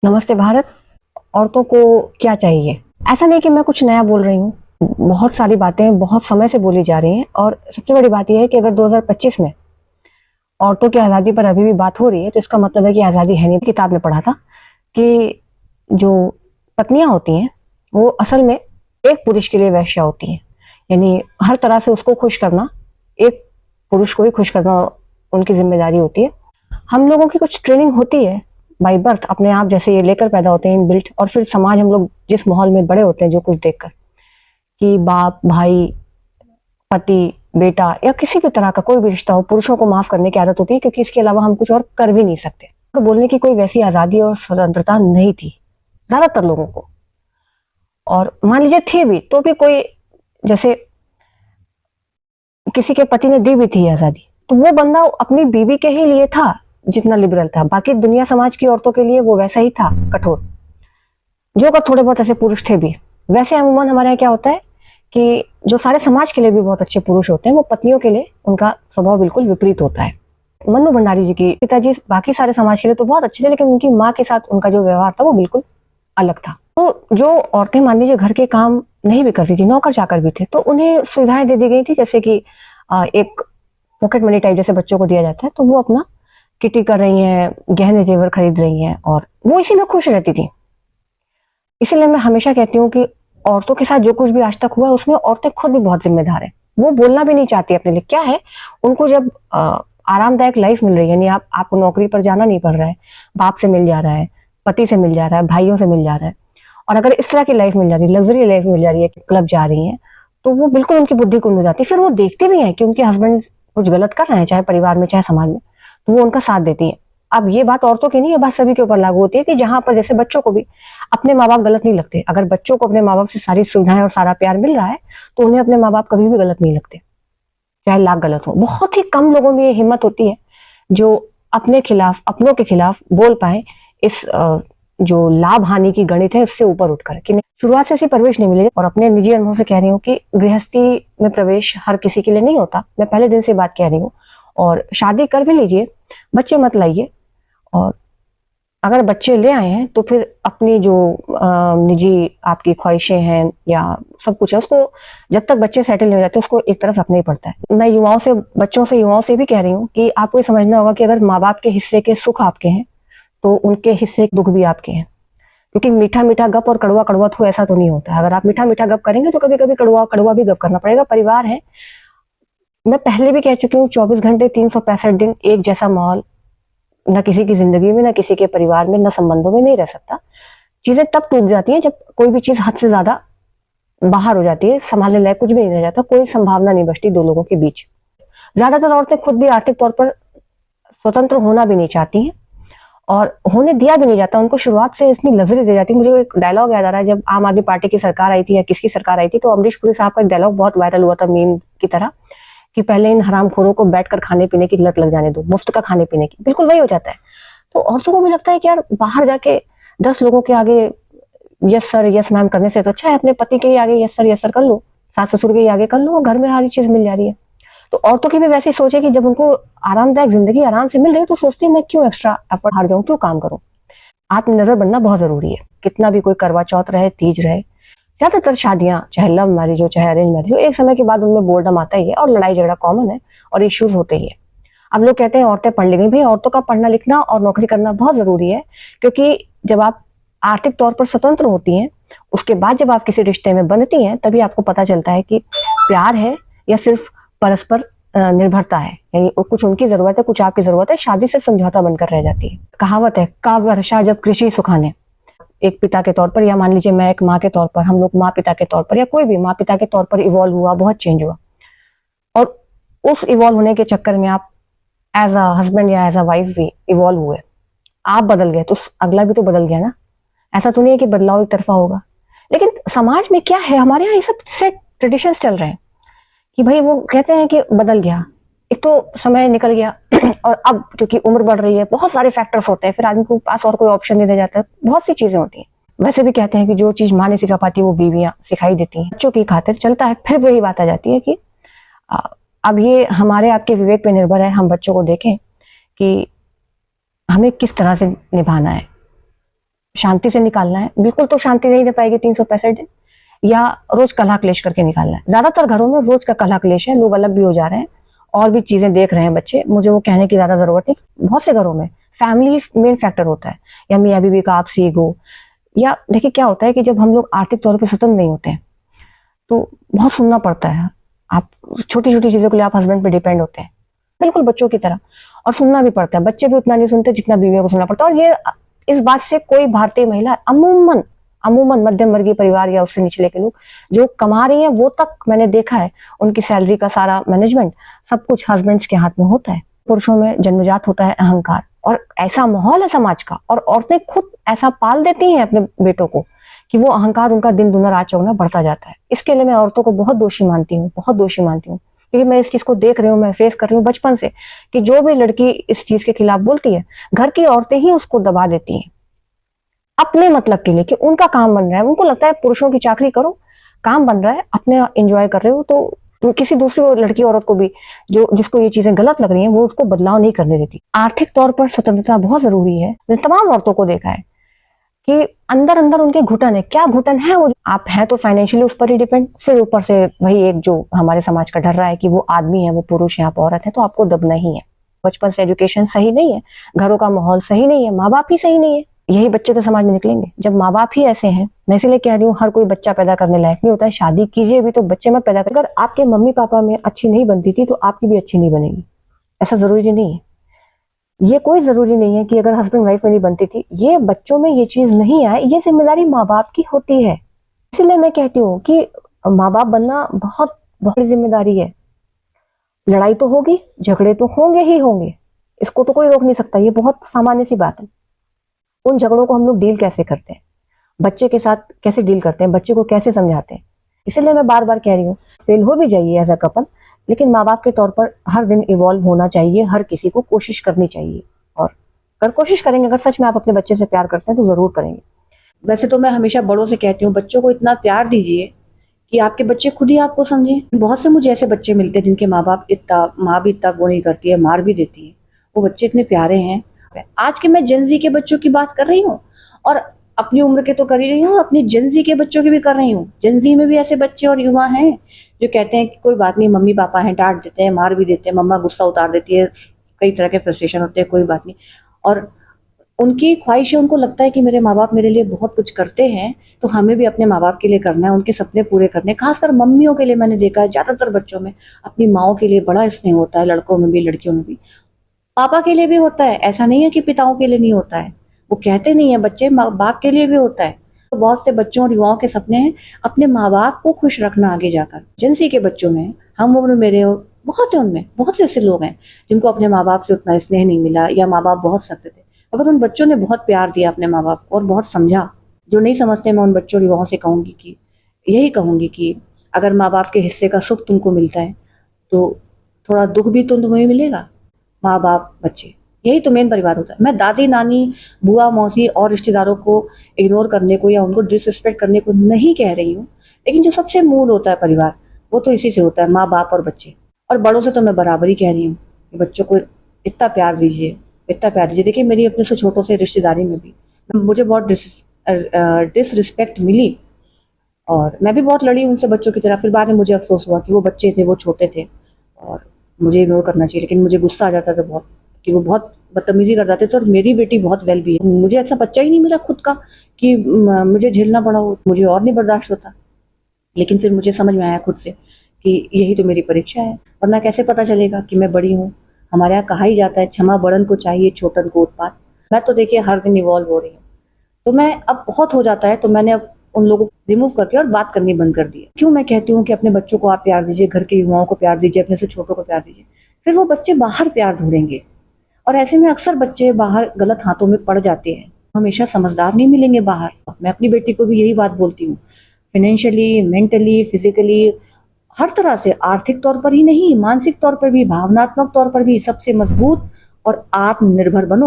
नमस्ते भारत। औरतों को क्या चाहिए? ऐसा नहीं कि मैं कुछ नया बोल रही हूँ। बहुत सारी बातें बहुत समय से बोली जा रही हैं और सबसे बड़ी बात यह है कि अगर 2025 में औरतों की आज़ादी पर अभी भी बात हो रही है तो इसका मतलब है कि आज़ादी है नहीं। किताब में पढ़ा था कि जो पत्नियां होती हैं वो असल में एक पुरुष के लिए वेश्या होती हैं। यानी हर तरह से उसको खुश करना, एक पुरुष को ही खुश करना उनकी जिम्मेदारी होती है। हम लोगों की कुछ ट्रेनिंग होती है बाई बर्थ, अपने आप जैसे ये लेकर पैदा होते हैं इन बिल्ट, और फिर समाज हम लोग जिस माहौल में बड़े होते हैं जो कुछ देखकर कि बाप भाई पति बेटा या किसी भी तरह का कोई भी रिश्ता हो, पुरुषों को माफ करने की आदत होती है क्योंकि इसके अलावा हम कुछ और कर भी नहीं सकते। तो बोलने की कोई वैसी आजादी और स्वतंत्रता नहीं थी ज्यादातर लोगों को, और मान लीजिए थी भी तो भी कोई, जैसे किसी के पति ने दी भी थी आजादी तो वो बंदा अपनी बीवी के ही लिए था जितना लिबरल था, बाकी दुनिया समाज की औरतों के लिए वो वैसा ही था कठोर, जो का थोड़े बहुत ऐसे पुरुष थे भी। वैसे अमूमन हमारे यहाँ क्या होता है कि जो सारे समाज के लिए भी बहुत अच्छे पुरुष होते हैं वो पत्नियों के लिए उनका स्वभाव बिल्कुल विपरीत होता है। मन्नू भंडारी जी की पिताजी बाकी सारे समाज के लिए तो बहुत अच्छे थे, लेकिन उनकी माँ के साथ उनका जो व्यवहार था वो बिल्कुल अलग था। तो जो औरतें मान लीजिए घर के काम नहीं भी करती थी, नौकर चाकर भी थे, तो उन्हें सुविधाएं दे दी गई थी, जैसे कि एक पॉकेट मनी टाइप जैसे बच्चों को दिया जाता है, तो वो अपना किटी कर रही हैं, गहने जेवर खरीद रही हैं और वो इसी में खुश रहती थी। इसीलिए मैं हमेशा कहती हूँ कि औरतों के साथ जो कुछ भी आज तक हुआ है उसमें औरतें खुद भी बहुत जिम्मेदार है। वो बोलना भी नहीं चाहती अपने लिए, क्या है उनको जब आरामदायक लाइफ मिल रही है, यानी आपको नौकरी पर जाना नहीं पड़ रहा है, बाप से मिल जा रहा है, पति से मिल जा रहा है, भाइयों से मिल जा रहा है, और अगर इस तरह की लाइफ मिल जा रही है, लग्जरी लाइफ मिल जा रही है, क्लब जा रही है, तो वो बिल्कुल उनकी बुद्धि कुंद हो जाती है। फिर वो देखते भी हैं कि उनके हस्बैंड कुछ गलत कर रहे हैं, चाहे परिवार में चाहे समाज में, तो वो उनका साथ देती है। अब ये बात औरतों की नहीं, ये बात सभी के ऊपर लागू होती है कि जहां पर जैसे बच्चों को भी अपने माँ बाप गलत नहीं लगते। अगर बच्चों को अपने माँ बाप से सारी सुविधाएं और सारा प्यार मिल रहा है तो उन्हें अपने माँ बाप कभी भी गलत नहीं लगते, चाहे लाख गलत हो। बहुत ही कम लोगों में ये हिम्मत होती है जो अपने खिलाफ, अपनों के खिलाफ बोल पाए, इस जो लाभ हानि की गणित है उससे ऊपर उठकर कि शुरुआत से ऐसी परवरिश नहीं मिली। और अपने निजी अनुभव से कह रही हूँ कि गृहस्थी में प्रवेश हर किसी के लिए नहीं होता, मैं पहले दिन से बात कह रही हूँ। और शादी कर भी लीजिए, बच्चे मत लाइए, और अगर बच्चे ले आए हैं तो फिर अपनी जो निजी आपकी ख्वाहिशें हैं या सब कुछ है, उसको जब तक बच्चे सेटल नहीं हो जाते उसको एक तरफ रखना ही पड़ता है। मैं युवाओं से, बच्चों से, युवाओं से भी कह रही हूँ कि आपको ये समझना होगा कि अगर माँ बाप के हिस्से के सुख आपके हैं तो उनके हिस्से के दुख भी आपके हैं, क्योंकि मीठा मीठा गप और कड़वा कड़वा थू ऐसा तो नहीं होता है। अगर आप मीठा मीठा गप करेंगे तो कभी कभी कड़वा कड़वा भी गप करना पड़ेगा। परिवार है, मैं पहले भी कह चुकी हूँ, 24 घंटे 365 दिन एक जैसा माहौल न किसी की जिंदगी में, न किसी के परिवार में, न संबंधों में नहीं रह सकता। चीजें तब टूट जाती हैं जब कोई भी चीज हद से ज्यादा बाहर हो जाती है, संभालने लायक कुछ भी नहीं रह जाता, कोई संभावना नहीं बचती दो लोगों के बीच। ज्यादातर औरतें खुद भी आर्थिक तौर पर स्वतंत्र होना भी नहीं चाहती हैं और होने दिया भी नहीं जाता उनको। शुरुआत से इतनी लग्जरी दी जाती है। मुझे एक डायलॉग याद आ रहा है, जब आम आदमी पार्टी की सरकार आई थी या किसकी सरकार आई थी, तो अमरीश पुरी साहब का एक डायलॉग बहुत वायरल हुआ था मीम की तरह कि पहले इन हरामखोरों को बैठकर खाने पीने की लत लग जाने दो, मुफ्त का खाने पीने की। बिल्कुल वही हो जाता है। तो औरतों को भी लगता है कि यार बाहर जाके 10 लोगों के आगे यस सर यस मैम करने से तो अच्छा है अपने पति के ही आगे यस सर कर लो, सास ससुर के ही आगे कर लो, और घर में सारी चीज मिल जा रही है। तो औरतों की भी वैसी सोच है कि जब उनको आरामदायक जिंदगी आराम से मिल रही है तो सोचती है मैं क्यों एक्स्ट्रा एफर्ट हार जाऊं, क्यों काम करूं। आत्मनिर्भर बनना बहुत जरूरी है। कितना भी कोई करवा चौथ रहे, तीज रहे, ज्यादातर शादियां चाहे लव मैरिज हो चाहे अरेंज मैरिज हो, एक समय के बाद उनमें बोर्डम आता ही है और लड़ाई झगड़ा कॉमन है और इश्यूज होते ही है। अब लोग कहते हैं औरतें पढ़ लिख गई, भाई औरतों का पढ़ना लिखना और नौकरी करना बहुत जरूरी है, क्योंकि जब आप आर्थिक तौर पर स्वतंत्र होती हैं उसके बाद जब आप किसी रिश्ते में बंधती हैं तभी आपको पता चलता है कि प्यार है या सिर्फ परस्पर निर्भरता है। यानी कुछ उनकी जरूरत है, कुछ आपकी जरूरत है, शादी सिर्फ समझौता बनकर रह जाती है। कहावत है, का वर्षा जब कृषि सुखाने। एक पिता के तौर पर, या मान लीजिए मैं एक माँ के तौर पर, हम लोग माँ पिता के तौर पर, या कोई भी माँ पिता के तौर पर इवॉल्व हुआ, बहुत चेंज हुआ, और उस इवॉल्व होने के चक्कर में आप एज अ हस्बैंड या एज अ वाइफ भी इवॉल्व हुए, आप बदल गए तो अगला भी तो बदल गया ना। ऐसा तो नहीं है कि बदलाव एक तरफा होगा। लेकिन समाज में क्या है, हमारे यहाँ ये सब सेट ट्रेडिशंस चल रहे हैं कि भाई वो कहते हैं कि बदल गया, एक तो समय निकल गया और अब क्योंकि उम्र बढ़ रही है, बहुत सारे फैक्टर्स होते हैं, फिर आदमी के पास और कोई ऑप्शन नहीं रह जाता, बहुत सी चीजें होती हैं। वैसे भी कहते हैं कि जो चीज माँ नहीं सिखा पाती वो बीवियां सिखाई देती हैं, बच्चों की खातिर चलता है। फिर वही बात आ जाती है कि अब ये हमारे आपके विवेक पे निर्भर है, हम बच्चों को देखें कि हमें किस तरह से निभाना है। शांति से निकालना है, बिल्कुल तो शांति नहीं दे पाएगी 365 दिन, या रोज कलह क्लेश करके निकालना है। ज्यादातर घरों में रोज का कलह क्लेश है, लोग अलग भी हो जा रहे हैं और भी चीजें देख रहे हैं बच्चे, मुझे वो कहने की ज्यादा जरूरत नहीं। बहुत से घरों में फैमिली मेन फैक्टर होता है, या मियाँ बीवी का आपसी ईगो, या देखिए क्या होता है कि जब हम लोग आर्थिक तौर पर स्वतंत्र नहीं होते हैं तो बहुत सुनना पड़ता है। आप छोटी छोटी चीजों के लिए आप हस्बैंड पे डिपेंड होते हैं, बिल्कुल बच्चों की तरह, और सुनना भी पड़ता है। बच्चे भी उतना नहीं सुनते जितना बीवियों को सुनना पड़ता है। और ये इस बात से कोई भारतीय महिला अमूमन अमूमन मध्यम वर्गीय परिवार या उससे निचले के लोग जो कमा रही हैं, वो तक मैंने देखा है उनकी सैलरी का सारा मैनेजमेंट सब कुछ हस्बैंड्स के हाथ में होता है। पुरुषों में जन्मजात होता है अहंकार, और ऐसा माहौल है समाज का, और औरतें खुद ऐसा पाल देती हैं अपने बेटों को कि वो अहंकार उनका दिन दुना रात चौगुना बढ़ता जाता है। इसके लिए मैं औरतों को बहुत दोषी मानती हूँ, बहुत दोषी मानती हूँ, क्योंकि मैं इस चीज को देख रही हूँ, मैं फेस कर रही हूँ बचपन से, कि जो भी लड़की इस चीज के खिलाफ बोलती है, घर की औरतें ही उसको दबा देती हैं अपने मतलब के लिए, कि उनका काम बन रहा है। उनको लगता है पुरुषों की चाकरी करो, काम बन रहा है, अपने एंजॉय कर रहे हो, तो किसी दूसरी लड़की औरत को भी जो जिसको ये चीजें गलत लग रही हैं वो उसको बदलाव नहीं करने देती। आर्थिक तौर पर स्वतंत्रता बहुत जरूरी है। मैंने तमाम औरतों को देखा है कि अंदर अंदर उनके घुटन है। क्या घुटन है? वो आप हैं तो फाइनेंशियली उस पर ही डिपेंड, फिर ऊपर से वही एक जो हमारे समाज का डर रहा है कि वो आदमी है, वो पुरुष है, आप औरत है, तो आपको दबना ही है। बचपन से एजुकेशन सही नहीं है, घरों का माहौल सही नहीं है, माँ बाप ही सही नहीं है, यही बच्चे तो समाज में निकलेंगे। जब माँ बाप ही ऐसे हैं, मैं इसलिए कह रही हूँ हर कोई बच्चा पैदा करने लायक नहीं होता है। शादी कीजिए भी तो बच्चे मत पैदा कर। अगर आपके मम्मी पापा में अच्छी नहीं बनती थी तो आपकी भी अच्छी नहीं बनेगी, ऐसा जरूरी नहीं है। ये कोई जरूरी नहीं है कि अगर हस्बैंड वाइफ में नहीं बनती थी, ये बच्चों में ये चीज नहीं आए, ये जिम्मेदारी माँ बाप की होती है। इसलिए मैं कहती हूँ कि माँ बाप बनना बहुत बहुत बड़ी जिम्मेदारी है। लड़ाई तो होगी, झगड़े तो होंगे ही होंगे, इसको तो कोई रोक नहीं सकता, ये बहुत सामान्य सी बात है। उन झगड़ों को हम लोग डील कैसे करते हैं, बच्चे के साथ कैसे डील करते हैं, बच्चे को कैसे समझाते हैं। इसलिए मैं बार बार कह रही हूँ, फेल हो भी जाइए एज अ कपल, लेकिन माँ बाप के तौर पर हर दिन इवॉल्व होना चाहिए, हर किसी को कोशिश करनी चाहिए। और अगर कोशिश करेंगे, अगर सच में आप अपने बच्चे से प्यार करते हैं तो जरूर करेंगे। वैसे तो मैं हमेशा बड़ों से कहती हूँ, बच्चों को इतना प्यार दीजिए कि आपके बच्चे खुद ही आपको समझें। बहुत से मुझे ऐसे बच्चे मिलते हैं जिनके माँ बाप माँ भी इतना वो नहीं करती है, मार भी देती है, वो बच्चे इतने प्यारे हैं। आज के मैं जेनजी के बच्चों की बात कर रही हूँ, और अपनी उम्र के तो कर ही रही हूँ, अपनी जेनजी के बच्चों की भी कर रही हूँ। जेनजी में भी ऐसे बच्चे और युवा हैं जो कहते हैं कि कोई बात नहीं, मम्मी पापा हैं, डांट देते हैं, मार भी देते हैं, मम्मा गुस्सा उतार देती है, कई तरह के फ्रस्ट्रेशन होते हैं, कोई बात नहीं। और उनकी ख्वाहिश है, उनको लगता है कि मेरे माँ बाप मेरे लिए बहुत कुछ करते हैं, तो हमें भी अपने माँ बाप के लिए करना है, उनके सपने पूरे करने। खासकर मम्मियों के लिए मैंने देखा है, ज़्यादातर बच्चों में अपनी माओं के लिए बड़ा स्नेह होता है, लड़कों में भी लड़कियों में भी। पापा के लिए भी होता है, ऐसा नहीं है कि पिताओं के लिए नहीं होता है। वो कहते नहीं है बच्चे, बाप के लिए भी होता है। तो बहुत से बच्चों और युवाओं के सपने हैं अपने माँ बाप को खुश रखना आगे जाकर। जेंसी के बच्चों में, हम उम्र मेरे बहुत है, उनमें बहुत से ऐसे लोग हैं जिनको अपने माँ बाप से उतना स्नेह नहीं मिला, या माँ बाप बहुत सख्त थे। अगर उन बच्चों ने बहुत प्यार दिया अपने माँ बाप को और बहुत समझा, जो नहीं समझते, मैं उन बच्चों और युवाओं से कहूँगी कि यही कहूँगी कि अगर माँ बाप के हिस्से का सुख तुमको मिलता है तो थोड़ा दुख भी तो तुम्हें मिलेगा। माँ बाप बच्चे, यही तो मेन परिवार होता है। मैं दादी नानी बुआ मौसी और रिश्तेदारों को इग्नोर करने को या उनको डिसरिस्पेक्ट करने को नहीं कह रही हूँ, लेकिन जो सबसे मूल होता है परिवार, वो तो इसी से होता है, माँ बाप और बच्चे। और बड़ों से तो मैं बराबर ही कह रही हूँ कि बच्चों को इतना प्यार दीजिए, इतना प्यार दीजिए। देखिए मेरी अपने से छोटों से रिश्तेदारी में भी मुझे बहुत डिसरिस्पेक्ट मिली, और मैं भी बहुत लड़ी उनसे बच्चों की तरह। फिर बाद में मुझे अफसोस हुआ कि वो बच्चे थे, वो छोटे थे और मुझे इग्नोर करना चाहिए, लेकिन मुझे गुस्सा आ जाता था बहुत कि वो बहुत बदतमीजी कर जाते थे। और मेरी बेटी बहुत वेल भी है, मुझे ऐसा बच्चा ही नहीं मिला खुद का कि मुझे झेलना पड़ा हो, मुझे और नहीं बर्दाश्त होता। लेकिन फिर मुझे समझ में आया खुद से कि यही तो मेरी परीक्षा है, वरना कैसे पता चलेगा कि मैं बड़ी हूँ। हमारे यहाँ कहा ही जाता है, क्षमा बड़न को चाहिए, छोटन को उत्पात। मैं तो देखिए हर दिन इवॉल्व हो रही हूँ, तो मैं अब बहुत हो जाता है तो मैंने अब उन लोगों को रिमूव करके और बात करनी बंद कर दी है। क्यों मैं कहती हूँ कि अपने बच्चों को आप प्यार दीजिए, घर के युवाओं को प्यार दीजिए, अपने से छोटों को प्यार दीजिए, फिर वो बच्चे बाहर प्यार ढूंढेंगे। और ऐसे में अक्सर बच्चे बाहर गलत हाथों में पड़ जाते हैं, हमेशा समझदार नहीं मिलेंगे बाहर। मैं अपनी बेटी को भी यही बात बोलती हूँ, फाइनेंशियली, मेंटली, फिजिकली, हर तरह से, आर्थिक तौर पर ही नहीं, मानसिक तौर पर भी, भावनात्मक तौर पर भी सबसे मजबूत और आत्मनिर्भर बनो।